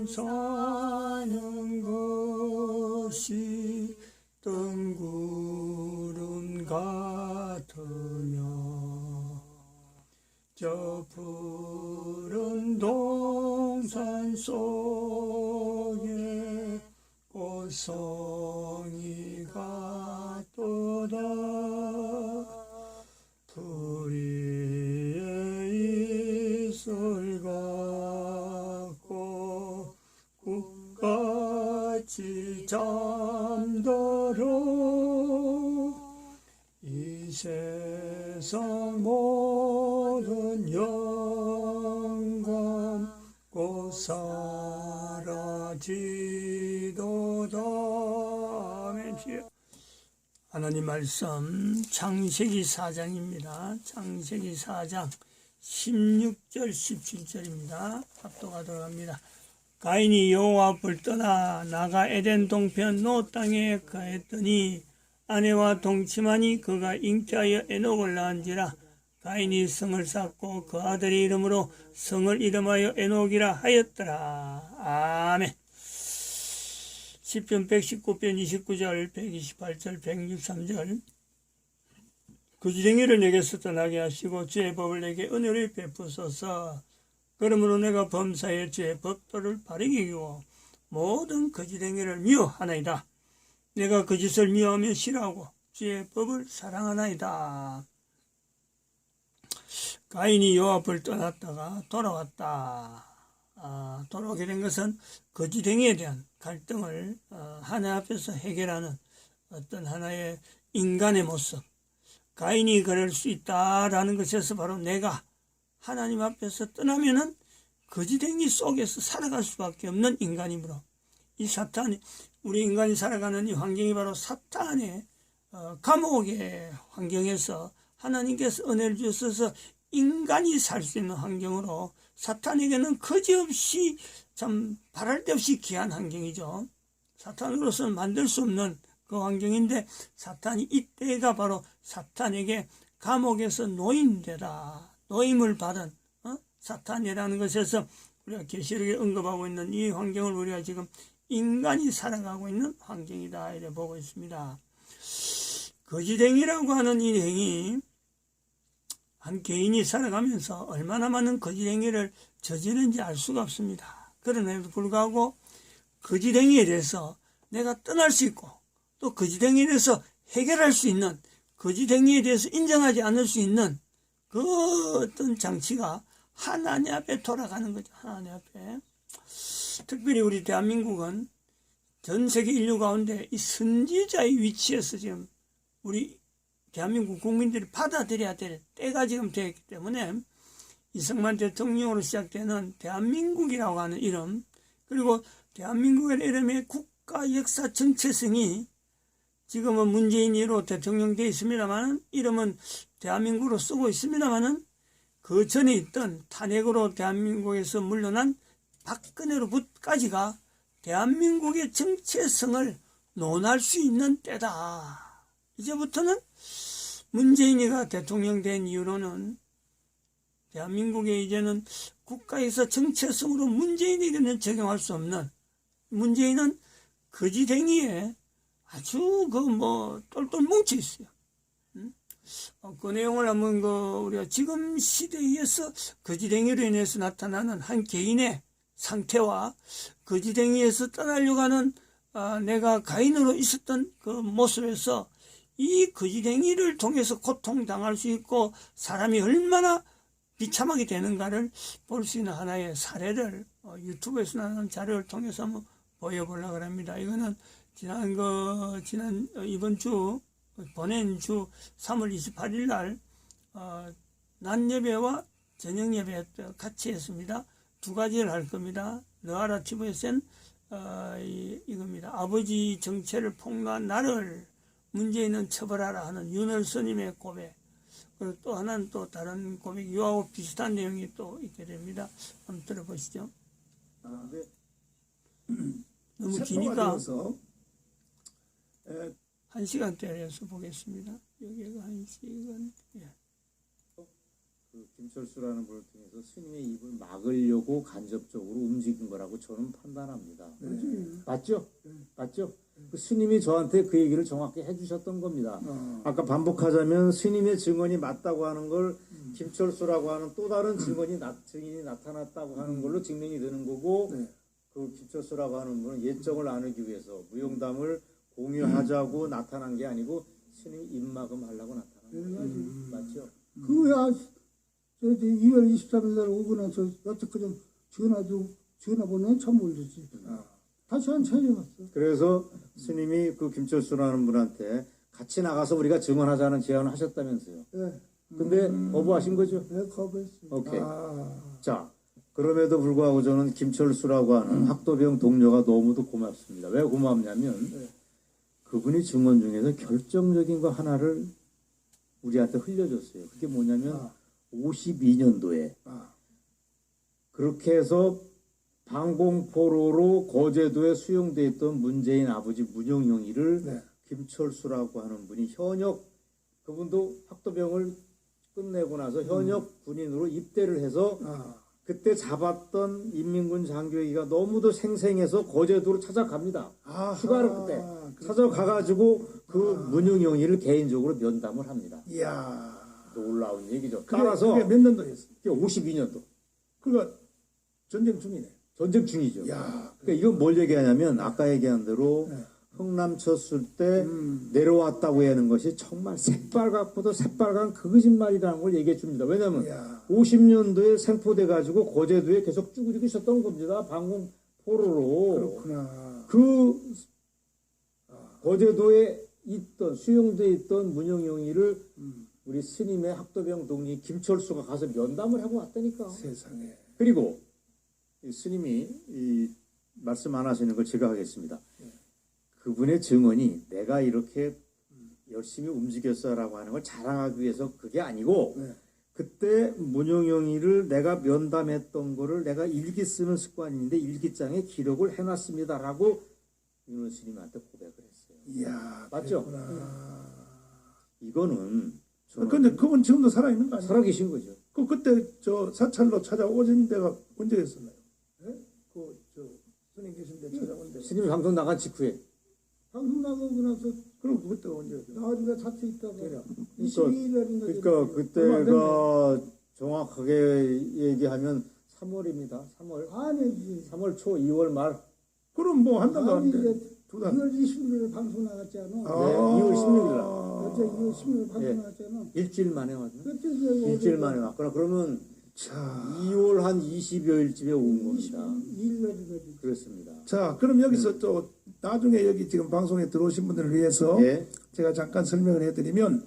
사는 것이 뜬구름 같으며 저 푸른 동산 속에 꽃송이가 또다 풀이에 이슬 같고 꿈같이 잠들어 이 세상 모든 영감 곧 사라지도다. 아멘. 하나님 말씀 창세기 4장입니다. 창세기 4장 16절 17절입니다. 합독하도록 합니다. 가인이 여호와 앞을 떠나 나가 에덴 동편 노 땅에 거했더니 아내와 동침하니 그가 잉태하여 에녹을 낳은지라. 가인이 성을 쌓고 그 아들의 이름으로 성을 이름하여 에녹이라 하였더라. 아멘. 시편 119편 29절 128절 163절 그지랭이를 내게서 떠나게 하시고 주의 법을 내게 은혜를 베푸소서. 그러므로 내가 범사에 주의 법도를 바르게 이기고 모든 거짓행위를 미워하나이다. 내가 거짓을 미워하며 싫어하고 주의 법을 사랑하나이다. 가인이 여호와 앞을 떠났다가 돌아왔다. 돌아오게 된 것은 거짓행위에 대한 갈등을 하나님 앞에서 해결하는 어떤 하나의 인간의 모습. 가인이 그럴 수 있다라는 것에서 바로 내가 하나님 앞에서 떠나면은 거짓행위 속에서 살아갈 수밖에 없는 인간이므로 이 사탄이 우리 인간이 살아가는 이 환경이 바로 사탄의 감옥의 환경에서 하나님께서 은혜를 주셔서 인간이 살 수 있는 환경으로 사탄에게는 거지없이 참 바랄 데 없이 귀한 환경이죠. 사탄으로서는 만들 수 없는 그 환경인데 사탄이 이때가 바로 사탄에게 감옥에서 노임되다. 노임을 받은 사탄이라는 것에서 우리가 계시록에 언급하고 있는 이 환경을 우리가 지금 인간이 살아가고 있는 환경이다 이렇게 보고 있습니다. 거짓행위라고 하는 이 행위 한 개인이 살아가면서 얼마나 많은 거짓행위를 저지르는지 알 수가 없습니다. 그럼에도 불구하고 거짓행위에 대해서 내가 떠날 수 있고 또 거짓행위에 대해서 해결할 수 있는 거짓행위에 대해서 인정하지 않을 수 있는 그 어떤 장치가 하나님 앞에 돌아가는 거죠. 하나님 앞에. 특별히 우리 대한민국은 전 세계 인류 가운데 이 선지자의 위치에서 지금 우리 대한민국 국민들이 받아들여야 될 때가 지금 되었기 때문에 이승만 대통령으로 시작되는 대한민국이라고 하는 이름 그리고 대한민국의 이름의 국가 역사 정체성이 지금은 문재인으로 대통령 되어 있습니다만 이름은 대한민국으로 쓰고 있습니다만은 그 전에 있던 탄핵으로 대한민국에서 물러난 박근혜로부터까지가 대한민국의 정체성을 논할 수 있는 때다. 이제부터는 문재인이가 대통령 된 이후로는 대한민국에 이제는 국가에서 정체성으로 문재인에게는 적용할 수 없는 문재인은 거짓행위에 아주 똘똘 뭉쳐 있어요. 그 내용을 한번 우리가 지금 시대에서 거짓행위로 인해서 나타나는 한 개인의 상태와 거짓행위에서 떠나려고 하는 내가 가인으로 있었던 그 모습에서 이 거짓행위를 통해서 고통당할 수 있고 사람이 얼마나 비참하게 되는가를 볼 수 있는 하나의 사례를 유튜브에서 나오는 자료를 통해서 한번 보여보려고 합니다. 이거는 이번 주 보낸 주 3월 28일 날 낮 예배와 저녁 예배 같이 했습니다. 두 가지를 할 겁니다. 너아라 TV에서는 이겁니다. 아버지 정체를 폭로한 나를 문재인은 처벌하라 하는 윤월 스님의 고백. 그리고 또 하나는 또 다른 고백 이와하고 비슷한 내용이 또 있게 됩니다. 한번 들어보시죠. 네. 너무 기니까 1시간대에서 보겠습니다. 여기가 1시간. 예. 그 김철수라는 분을 통해서 스님의 입을 막으려고 간접적으로 움직인 거라고 저는 판단합니다. 맞죠? 맞죠? 그 스님이 저한테 그 얘기를 정확히 해주셨던 겁니다. 아까 반복하자면 스님의 증언이 맞다고 하는 걸 김철수라고 하는 또 다른 증인이 나타났다고 하는 걸로 증명이 되는 거고, 그 김철수라고 하는 분은 예정을 나누기 위해서 무용담을 공유하자고 나타난 게 아니고 스님 입막음 하려고 나타난 거예요. 맞죠? 저 2월 23일 날 오고 나서 여태까지 전화 보내면 참 모르지. 다시 한 찾아봤어. 그래서 스님이 그 김철수라는 분한테 같이 나가서 우리가 증언하자는 제안을 하셨다면서요. 네. 근데 거부하신 거죠? 네, 거부했습니다. 오케이. 자, 그럼에도 불구하고 저는 김철수라고 하는 학도병 동료가 너무도 고맙습니다. 왜 고맙냐면 그분이 증언 중에서 결정적인 거 하나를 우리한테 흘려줬어요. 그게 뭐냐면 52년도에 그렇게 해서 방공포로로 거제도에 수용돼 있던 문재인 아버지 문용영이를 김철수라고 하는 분이 현역, 그분도 학도병을 끝내고 나서 현역 군인으로 입대를 해서 그때 잡았던 인민군 장교기가 너무도 생생해서 거제도로 찾아갑니다. 휴가를 그때 찾아가가지고 그 문용영이를 개인적으로 면담을 합니다. 이야. 놀라운 얘기죠. 따라서 그게 몇 년도였어? 52년도. 그러니까 전쟁 중이네. 전쟁 중이죠. 야. 그러니까 이건 뭘 얘기하냐면 아까 얘기한 대로 흥남 쳤을 때 내려왔다고 하는 것이 정말 새빨갛고도 새빨간 그 거짓말이라는 걸 얘기해 줍니다. 왜냐하면 50년도에 생포돼 가지고 거제도에 계속 쭈그리고 있었던 겁니다. 방공포로로. 그렇구나. 그 거제도에 있던 수용돼 있던 문용영이를 우리 스님의 학도병 동리 김철수가 가서 면담을 하고 왔다니까. 세상에. 그리고 이 스님이 이 말씀 안 하시는 걸 제가 하겠습니다. 그분의 증언이 내가 이렇게 열심히 움직였어라고 하는 걸 자랑하기 위해서 그게 아니고 그때 문용영이를 내가 면담했던 거를 내가 일기 쓰는 습관이 있는데 일기장에 기록을 해놨습니다라고 윤원 스님한테 고백을 했어요. 이야. 맞죠? 그랬구나. 이거는 근데 그분 지금도 살아있는 거 아니야? 살아계신 거죠. 그때 저 사찰로 찾아오신 데가 언제였었나요? 스님 계신 데 찾아온 데. 스님이 방송 나간 직후에. 방송 나가고 나서 그럼 그때가 언제였어요? 나중에 자취 있다가 22일날인가. 그러니까 그때가 정확하게 얘기하면 3월입니다. 3월. 아니지. 3월 초 2월 말. 그럼 뭐 한 달 남았는데. 2월 20일에 방송 나갔잖아. 네, 2월 16일 날. 어제 2월 16일 방송 예. 나갔잖아. 일주일 만에 왔나? 그때 일주일 만에 왔거나 그러면 자, 2월 한 20여일쯤에 온 겁니다. 2일날이거든. 그렇습니다. 자, 그럼 여기서 또 나중에 여기 지금 방송에 들어오신 분들을 위해서 예. 제가 잠깐 설명을 해드리면,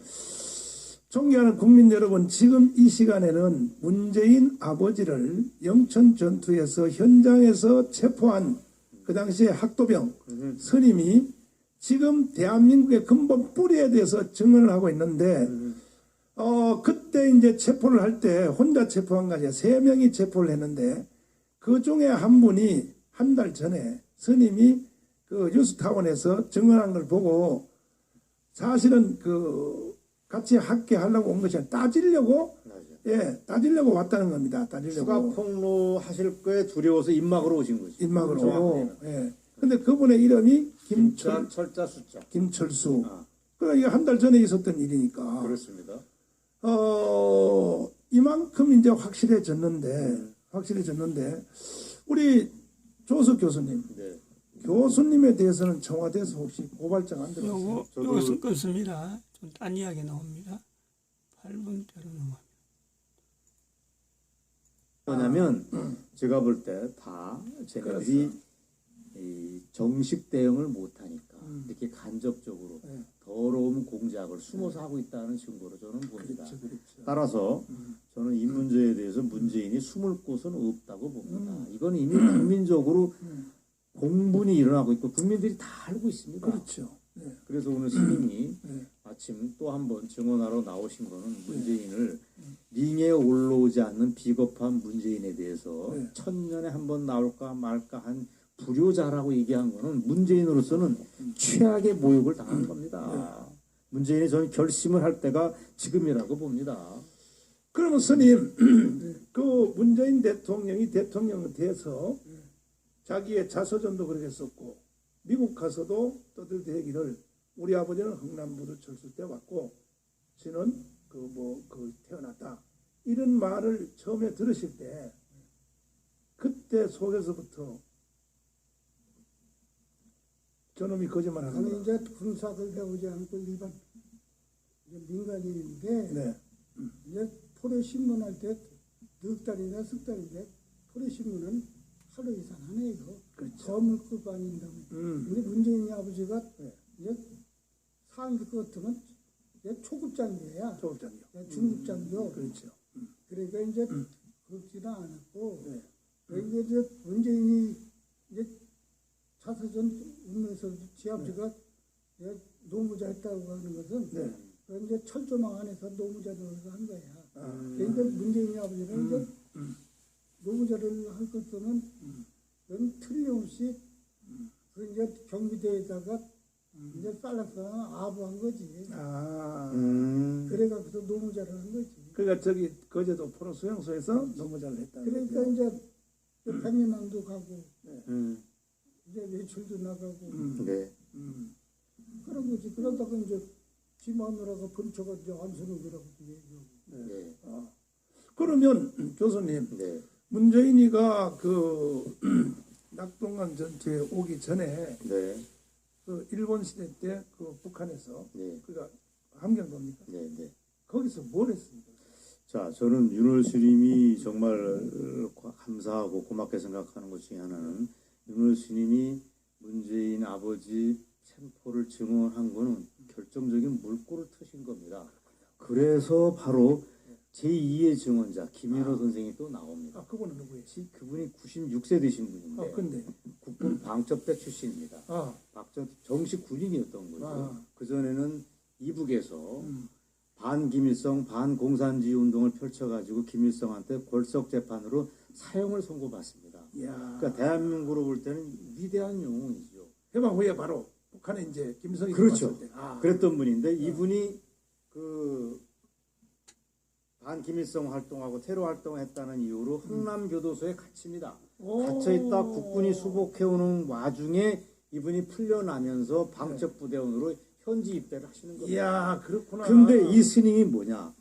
존경하는 국민 여러분, 지금 이 시간에는 문재인 아버지를 영천 전투에서 현장에서 체포한 그 당시에 학도병 스님이 지금 대한민국의 근본 뿌리에 대해서 증언을 하고 있는데, 그때 이제 체포를 할 때 혼자 체포한 거 아니야. 3명이 체포를 했는데, 그 중에 한 분이 한 달 전에 스님이 그 뉴스타운에서 증언한 걸 보고, 사실은 그 같이 학계하려고 온 것이 아니라 따지려고, 예, 따지려고 왔다는 겁니다. 따지려고. 추가 폭로 하실 거에 두려워서 입막으로 오신 거죠. 입막으로. 예. 근데 그분의 이름이 김철, 철자 숫자. 김철수. 그러니까 이게 한 달 전에 있었던 일이니까. 그렇습니다. 이만큼 이제 확실해졌는데, 우리 조석 교수님, 네. 교수님에 대해서는 청와대에서 혹시 고발장 안 들어갔어요? 요것은 끊습니다. 좀 딴 이야기 나옵니다. 8분대로 넘어갑니다. 왜냐면 제가 볼 때 다 쟤네들이 이 정식 대응을 못하니까 이렇게 간접적으로 더러운 공작을 숨어서 하고 있다는 증거로 저는 봅니다. 그렇죠. 따라서 저는 이 문제에 대해서 문재인이 숨을 곳은 없다고 봅니다. 이건 이미 국민적으로 공분이 일어나고 있고 국민들이 다 알고 있습니다. 그렇죠. 네. 그래서 오늘 스님이 마침 또 한 번 증언하러 나오신 거는 문재인을 링에 올라오지 않는 비겁한 문재인에 대해서 천년에 한 번 나올까 말까 한 불효자라고 얘기한 거는 문재인으로서는 최악의 모욕을 당한 겁니다. 문재인이 저는 결심을 할 때가 지금이라고 봅니다. 그러면 스님, 그 문재인 대통령이 대통령이 돼서 자기의 자서전도 그렇게 썼고 미국 가서도 떠들대기를 우리 아버지는 흥남부두 철수 때 왔고 지는 그 태어났다 이런 말을 처음에 들으실 때 그때 속에서부터 저놈이 거짓말하는 아니 거야. 이제 군사를 배우지 않고 일반 이제 민간인인데 네. 이제 토래 신문할 때 넉 달이나 석 달인데 토래 신문은 하루 이상 하네요. 그렇죠. 거물급 아닌다고. 근데 문재인이 아버지가 이제 상급 같으면 이제 초급 장교야. 조급 장교. 중급 장교. 그렇죠. 그러니까 이제 그렇지는 않았고 네. 그러니까 이제 문재인이 이제 자서전 운면서 지 아버지가 이제 노무자 했다고 하는 것은 네. 그 이제 철조망 안에서 노무자를 한 거야. 아. 그러니까 문재인이 아버지가 이제 노무자를 할 것은 그건 틀림없이 그 이제 경비대에다가 이제 살라서 아부한 거지. 아. 그래가지고 노무자를 한 거지. 그러니까 저기 거제도 포로 수용소에서 너무잘 했다. 그러니까 이제 백년왕도 가고 음. 이제 외출도 나가고 네. 그런 거지. 그러다가 이제 지 마누라가 번쳐가 이제 안수는 거라고 얘기하고. 네. 그러면 교수님 네. 문재인이가 그 낙동강 전투에 오기 전에 네. 그 일본 시대 때 그 북한에서 네. 그가 함경도입니까? 네. 네. 거기서 뭘 했습니까? 자, 저는 윤월 스님이 정말 감사하고 고맙게 생각하는 것 중에 하나는 윤월 스님이 문재인 아버지 체포를 증언한 거는 결정적인 물꼬를 트신 겁니다. 그래서 바로 제2의 증언자 김윤호 선생이 또 나옵니다. 아 그분은 누구예요? 그분이 96세 되신 분인데 아 근데 국군 방첩대 출신입니다. 정식 군인이었던 거죠. 그전에는 이북에서 반김일성, 반공산주의 운동을 펼쳐가지고 김일성한테 골석 재판으로 사형을 선고받습니다. 야. 그러니까 대한민국으로 볼 때는 위대한 영웅이죠. 해방 후에 바로 북한에 이제 김일성이 그렇죠. 들어왔을 때. 그랬던 분인데 이분이 그 반김일성 활동하고 테러 활동을 했다는 이유로 흥남교도소에 갇힙니다. 갇혀있다 국군이 수복해오는 와중에 이분이 풀려나면서 방첩부대원으로 현지 입대를 하시는 겁니다. 이야 그렇구나. 근데 이 스님이 뭐냐?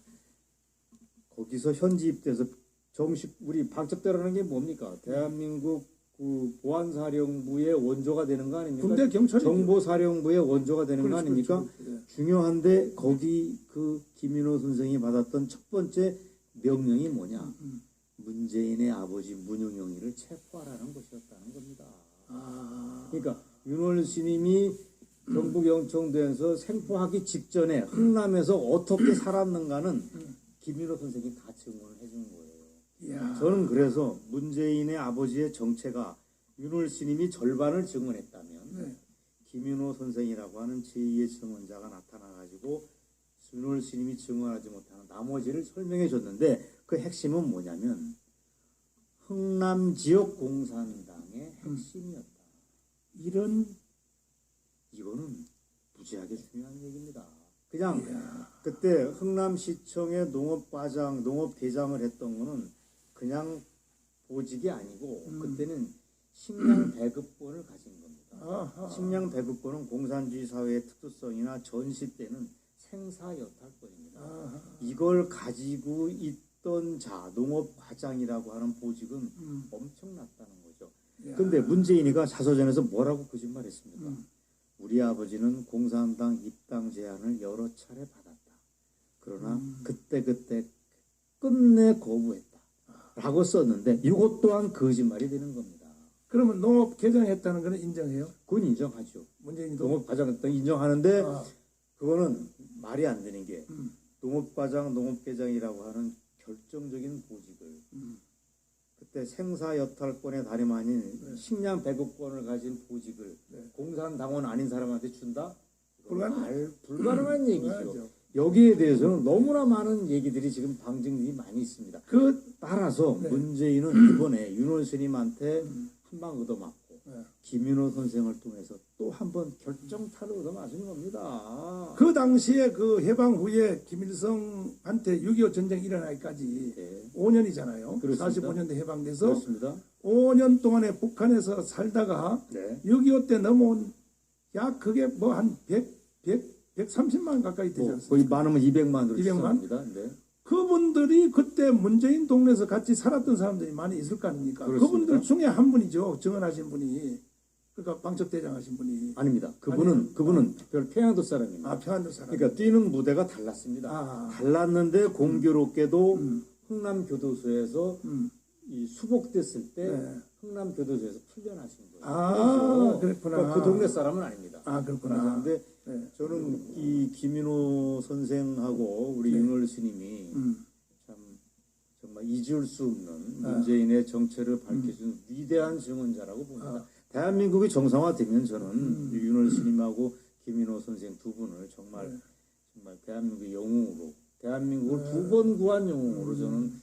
거기서 현지 입대해서 정식 우리 방첩대라는 게 뭡니까? 대한민국 그 보안사령부의 원조가 되는 거 아닙니까? 군대 경찰이 정보사령부의 원조가 되는 거 그렇지, 아닙니까? 그렇지. 예. 중요한데 거기 그 김인호 선생이 받았던 첫 번째 명령이 뭐냐? 문재인의 아버지 문용영이를 체포하라는 것이었다는 겁니다. 그러니까 윤월 스님이 경북 영천도에서 생포하기 직전에 흥남에서 어떻게 살았는가는 김인호 선생이 다 증언을 해준 거예요. 이야. 저는 그래서 문재인의 아버지의 정체가 윤월 스님이 절반을 증언했다면 네. 김윤호 선생이라고 하는 제2의 증언자가 나타나가지고 윤월 스님이 증언하지 못하는 나머지를 설명해 줬는데 그 핵심은 뭐냐면 흥남 지역 공산당의 핵심이었다. 이거는 무지하게 중요한 얘기입니다. 그냥 그때 흥남시청의 농업과장, 농업대장을 했던 거는 그냥 보직이 아니고 그때는 식량 배급권을 가진 겁니다. 식량 배급권은 공산주의 사회의 특수성이나 전시 때는 생사여탈권입니다. 이걸 가지고 있던 자, 농업과장이라고 하는 보직은 엄청났다는 거죠. 근데 문재인이가 자서전에서 뭐라고 거짓말했습니까? 우리 아버지는 공산당 입당 제안을 여러 차례 받았다. 그러나 그때 끝내 거부했다. 라고 썼는데 이것 또한 거짓말이 되는 겁니다. 그러면 농업 개정했다는 거는 인정해요? 그건 인정하죠. 문재인도 농업과장 인정하는데 그거는 말이 안 되는 게 농업과장, 농업개장이라고 하는 결정적인 보직을 그때 생사여탈권의 다름 아닌 식량 배급권을 가진 보직을 공산당원 아닌 사람한테 준다? 불가능한 얘기죠. 맞아. 여기에 대해서는 너무나 많은 얘기들이 지금 방증이 많이 있습니다. 따라서 문재인은 이번에 윤월 스님한테 한 방 얻어맞고 김윤호 선생을 통해서 또 한 번 결정타를 얻어맞은 겁니다. 그 당시에 그 해방 후에 김일성한테 6.25 전쟁 일어나기까지 네. 5년이잖아요. 그렇습니다. 45년대 해방돼서 그렇습니다. 5년 동안에 북한에서 살다가 네. 6.25 때 넘어온 약 그게 뭐 한 130만 가까이 되지 뭐 않습니까? 거의 많으면 200만으로 200만? 추정합니다. 네. 그분들이 그때 문재인 동네에서 같이 살았던 사람들이 많이 있을 거 아닙니까? 그렇습니다. 그분들 중에 한 분이죠. 정언하신 분이. 그러니까 방첩대장 하신 분이. 아닙니다. 그분은 특별 평양도 사람입니다. 아, 평안도 사람. 그러니까 뛰는 무대가 달랐습니다. 아. 달랐는데 공교롭게도 흥남교도소에서 이 수복됐을 때 네. 흥남교도소에서 풀려나신 거예요. 아, 그래서 그랬구나. 그러니까 그 동네 사람은 아닙니다. 아, 그렇구나. 그런데 네. 저는 이 김인호 선생하고 우리 윤월 스님이 참 정말 잊을 수 없는 문재인의 정체를 밝혀준 위대한 증언자라고 봅니다. 대한민국이 정상화되면 저는 윤월 스님하고 김인호 선생 두 분을 정말 대한민국의 영웅으로 대한민국을 두 번 구한 영웅으로 저는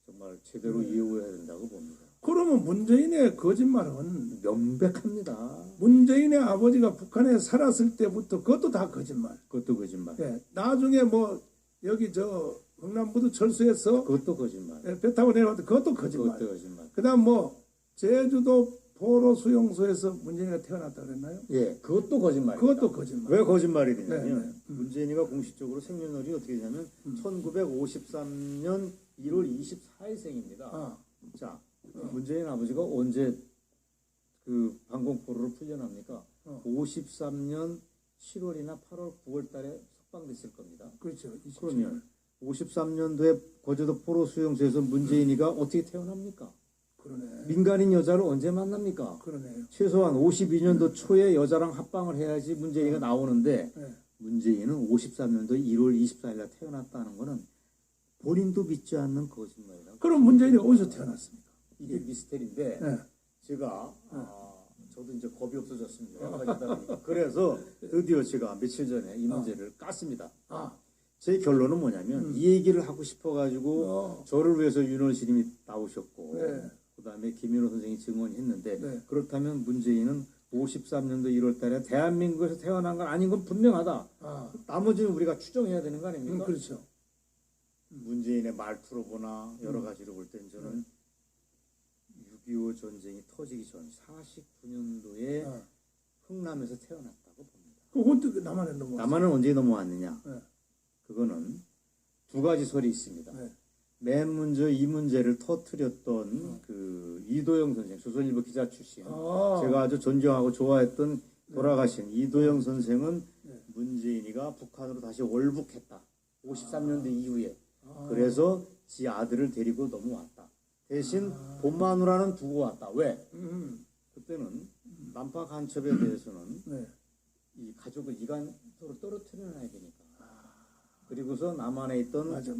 정말 제대로 이해해야 된다고 봅니다. 그러면 문재인의 거짓말은 명백합니다. 문재인의 아버지가 북한에 살았을 때부터 그것도 다 거짓말. 그것도 거짓말. 예. 나중에 뭐 여기 저 흥남부두 철수해서 그것도 거짓말. 배 타고 내려왔다 그것도 거짓말. 그것도 거짓말. 그다음 뭐 제주도 포로 수용소에서 문재인이가 태어났다 그랬나요? 예, 그것도 거짓말입니다. 그것도 거짓말. 왜 거짓말이 되냐면 네, 네. 문재인이가 공식적으로 생년월일이 어떻게 되냐면 1953년 1월 24일생입니다. 아. 자, 문재인 아버지가 언제 그 방공포로를 풀려납니까? 53년 7월이나 8월, 9월 달에 석방됐을 겁니다. 그렇죠. 그러면 53년도에 거제도 포로 수용소에서 문재인이가 어떻게 태어납니까? 그러네. 민간인 여자를 언제 만납니까? 그러네요. 최소한 52년도 초에 여자랑 합방을 해야지 문재인이가 나오는데 네. 문재인은 53년도 1월 24일 날 태어났다는 것은 본인도 믿지 않는 거짓말이라고. 그럼 문재인이 어디서 태어났습니까? 이게 미스테리인데 네. 제가 저도 이제 겁이 없어졌습니다. 여러 가지 따르니까. 그래서 드디어 제가 며칠 전에 이 문제를 깠습니다. 아, 제 결론은 뭐냐면 이 얘기를 하고 싶어가지고 저를 위해서 윤월 스님이 나오셨고 네. 그다음에 김윤호 선생이 증언했는데 네. 그렇다면 문재인은 53년도 1월 달에 대한민국에서 태어난 건 아닌 건 분명하다. 아, 나머지는 우리가 추정해야 되는 거 아닙니까? 그렇죠. 문재인의 말투로 보나 여러 가지로 볼 때는 저는 6.25 전쟁이 터지기 전 49년도에 아. 흥남에서 태어났다고 봅니다. 그것도 남한에 넘어. 남한은 언제 넘어왔느냐? 네. 그거는 두 가지 설이 있습니다. 네. 맨 먼저 이 문제를 터뜨렸던 그 이도영 선생, 조선일보 기자 출신. 아. 제가 아주 존경하고 좋아했던 돌아가신 이도영 선생은 네. 문재인이가 북한으로 다시 월북했다. 53년도 이후에. 그래서 지 아들을 데리고 넘어왔다. 대신 봄마누라는 두고 왔다. 왜? 그때는 난파 간첩에 대해서는 네. 이 가족을 이간으로 떨어뜨려놔야 되니까. 그리고서 남한에 있던 맞아.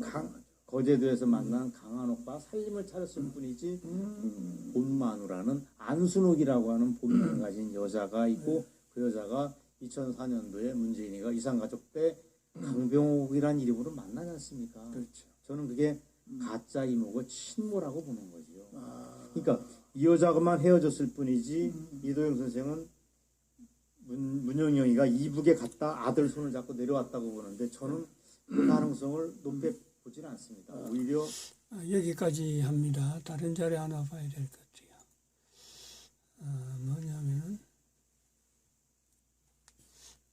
거제도에서 만난 강한옥과 살림을 차렸을 뿐이지 봄마누라는 안순옥이라고 하는 본명을 가진 여자가 있고 그 여자가 2004년도에 문재인이가 이산가족 때 강병옥이라는 이름으로 만나지 않습니까? 그렇죠. 저는 그게 가짜 이모고 친모라고 보는 거지요. 아. 그러니까 이 여자가만 헤어졌을 뿐이지 이도영 선생은 문영영이가 이북에 갔다 아들 손을 잡고 내려왔다고 보는데 저는 그 가능성을 높게 보지는 않습니다. 오히려 여기까지 합니다. 다른 자료 하나 봐야 될 것 같아요. 뭐냐면은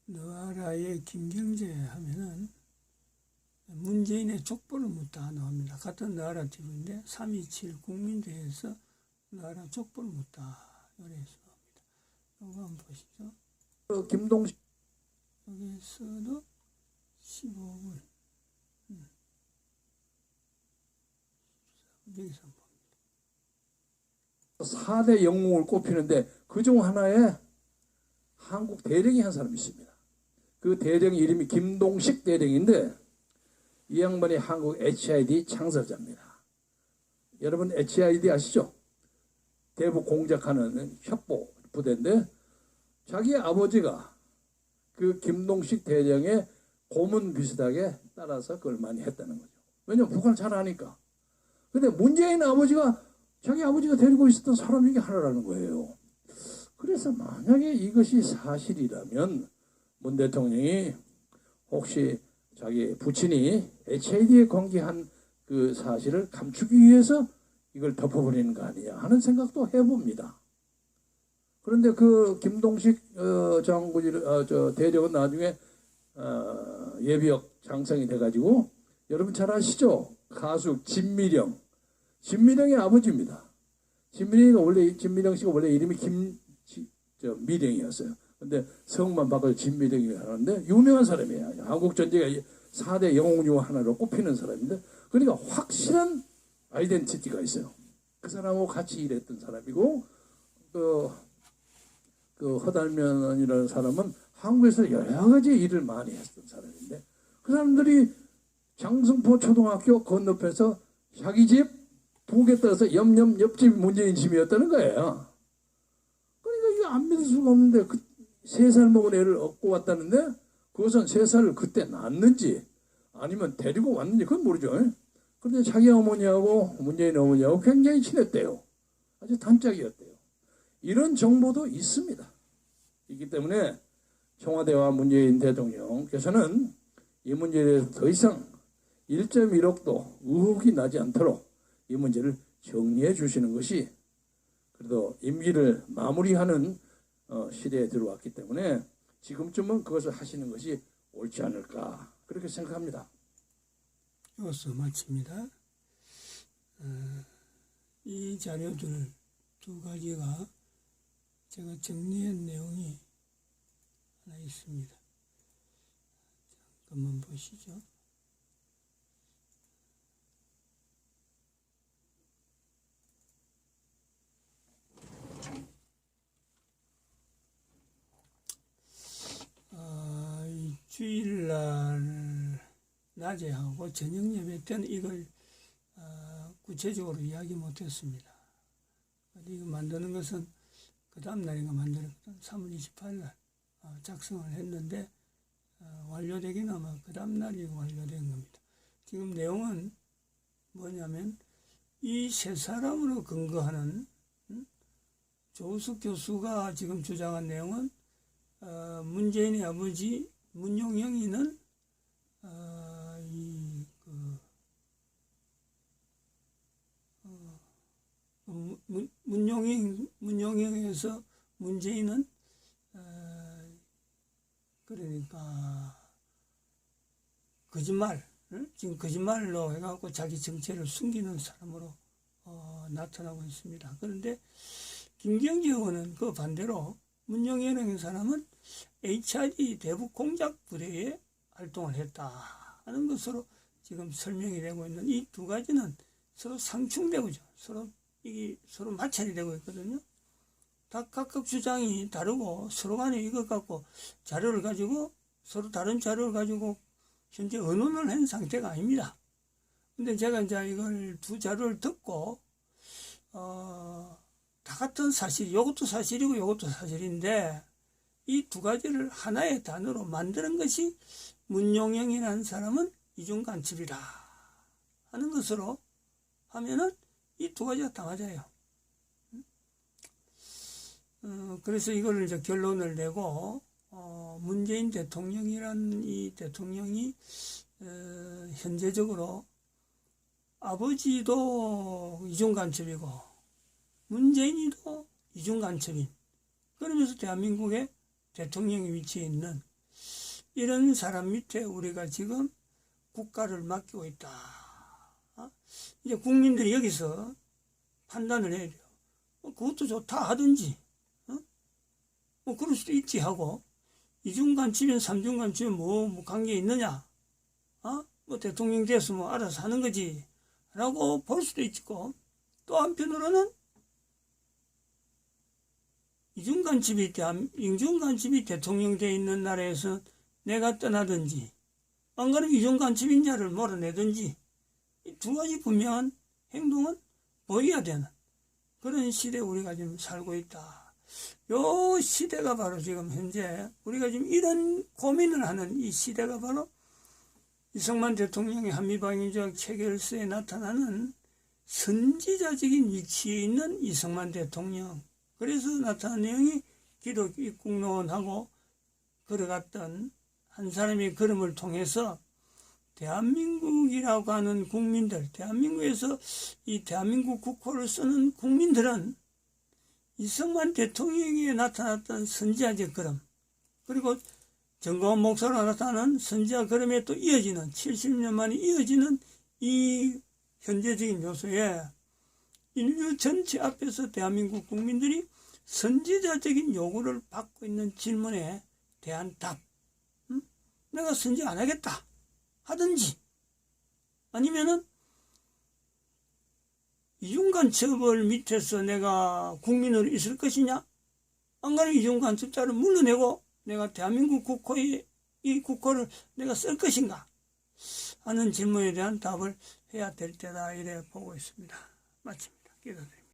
너아라의 김경재 하면은 문재인의 족보를 묻다 나옵니다. 같은 너아라 TV인데 327 국민대회에서 너아라 족보를 묻다 요래서 나옵니다. 이거 한번 보시죠. 김동식 여기서도 15분 여기서 봅니다. 4대 영웅을 꼽히는데 그중 하나에 한국 대령이 한 사람이 있습니다. 그 대령 이름이 김동식 대령인데 이 양반이 한국 HID 창설자입니다. 여러분 HID 아시죠? 대북 공작하는 협보 부대인데 자기 아버지가 그 김동식 대령의 고문 비슷하게 따라서 그걸 많이 했다는 거죠. 왜냐면 북한을 잘 아니까. 근데 문재인 아버지가 자기 아버지가 데리고 있었던 사람 중에 하나라는 거예요. 그래서 만약에 이것이 사실이라면 문 대통령이 혹시 자기 부친이 HID에 관계한 그 사실을 감추기 위해서 이걸 덮어버리는 거 아니냐 하는 생각도 해봅니다. 그런데 그 김동식 대령은 나중에 예비역 장성이 돼가지고 여러분 잘 아시죠? 가수 진미령의 아버지입니다. 진미령 씨가 원래 이름이 미령이었어요. 근데 성만 바꿔서 진미령이 하는데 유명한 사람이에요. 한국 전쟁의 4대 영웅 중 하나로 꼽히는 사람인데 그러니까 확실한 아이덴티티가 있어요. 그 사람하고 같이 일했던 사람이고 그 허달면이라는 사람은 한국에서 여러 가지 일을 많이 했던 사람인데 그 사람들이 장승포 초등학교 건너편에서 자기 집 부엌에 따라서 옆집 문재인 집이었다는 거예요. 그러니까 이거 안 믿을 수가 없는데 3살 먹은 애를 얻고 왔다는데 그것은 3살을 그때 낳았는지 아니면 데리고 왔는지 그건 모르죠. 그런데 자기 어머니하고 문재인 어머니하고 굉장히 친했대요. 아주 단짝이었대요. 이런 정보도 있습니다. 있기 때문에 청와대와 문재인 대통령께서는 이 문제에 대해서 더 이상 1.1억도 의혹이 나지 않도록 이 문제를 정리해 주시는 것이 그래도 임기를 마무리하는 시대에 들어왔기 때문에 지금쯤은 그것을 하시는 것이 옳지 않을까 그렇게 생각합니다. 여기서 마칩니다. 이 자료들 2가지가 제가 정리한 내용이 하나 있습니다. 잠깐만 보시죠. 이 주일날 낮에 하고 저녁 예배 때는 이걸 구체적으로 이야기 못했습니다. 이거 만드는 것은 그 다음 날인가 만들었거든. 3월 28일 날 작성을 했는데 완료되긴 아마 그 다음 날이 완료된 겁니다. 지금 내용은 뭐냐면 이 3사람으로 근거하는 조우석 교수가 지금 주장한 내용은 문재인의 아버지 문용영이는 문용영에서 문재인은 그러니까 지금 거짓말로 해갖고 자기 정체를 숨기는 사람으로 나타나고 있습니다. 그런데 김경재 의원은 그 반대로 문용영이라는 사람은 HID 대북 공작 부대에 활동을 했다 하는 것으로 지금 설명이 되고 있는 이 2가지는 서로 상충되고 있죠. 서로 마찰이 되고 있거든요. 다 각각 주장이 다르고 서로 간에 이것 갖고 자료를 가지고 서로 다른 자료를 가지고 현재 의논을 한 상태가 아닙니다. 근데 제가 이제 이걸 2 자료를 듣고 다 같은 사실, 이것도 사실이고 이것도 사실인데 이 2가지를 하나의 단어로 만드는 것이 문용영이라는 사람은 이중간첩이다 하는 것으로 하면은 이 2가지가 다 맞아요. 그래서 이거를 이제 결론을 내고 문재인 대통령이란 이 대통령이 현재적으로 아버지도 이중간첩이고 문재인이도 이중간첩인, 그러면서 대한민국의 대통령의 위치에 있는 이런 사람 밑에 우리가 지금 국가를 맡기고 있다. 이제 국민들이 여기서 판단을 해야 돼요. 그것도 좋다 하든지, 뭐 그럴 수도 있지 하고, 이중간첩이면 삼중간첩이면 뭐 관계 있느냐? 뭐 대통령 돼서 뭐 알아서 하는 거지 라고 볼 수도 있고, 또 한편으로는 이중간첩이 대통령 돼 있는 나라에서 내가 떠나든지, 안 그러면 이중간첩인 자를 몰아내든지, 이 2가지 분명한 행동은 보여야 되는 그런 시대에 우리가 지금 살고 있다. 요 시대가 바로 지금 현재 우리가 지금 이런 고민을 하는 이 시대가 바로 이승만 대통령의 한미방위조약 체결서에 나타나는 선지자적인 위치에 있는 이승만 대통령. 그래서 나타난 내용이 기도 국론하고 걸어갔던 한 사람의 걸음을 통해서 대한민국이라고 하는 국민들, 대한민국에서 이 대한민국 국호를 쓰는 국민들은 이승만 대통령에게 나타났던 선지자적 걸음, 그리고 정거원 목사로 나타나는 선지자 걸음에 또 이어지는 70년 만에 이어지는 이 현재적인 요소에 인류 전체 앞에서 대한민국 국민들이 선지자적인 요구를 받고 있는 질문에 대한 답. 내가 선지 안 하겠다 하든지, 아니면은 이중간 처벌 밑에서 내가 국민으로 있을 것이냐, 안 그러면 이중간 숫자를 물러내고 내가 대한민국 국호의 이 국호를 내가 쓸 것인가 하는 질문에 대한 답을 해야 될 때다, 이래 보고 있습니다. 마칩니다. 기도드립니다.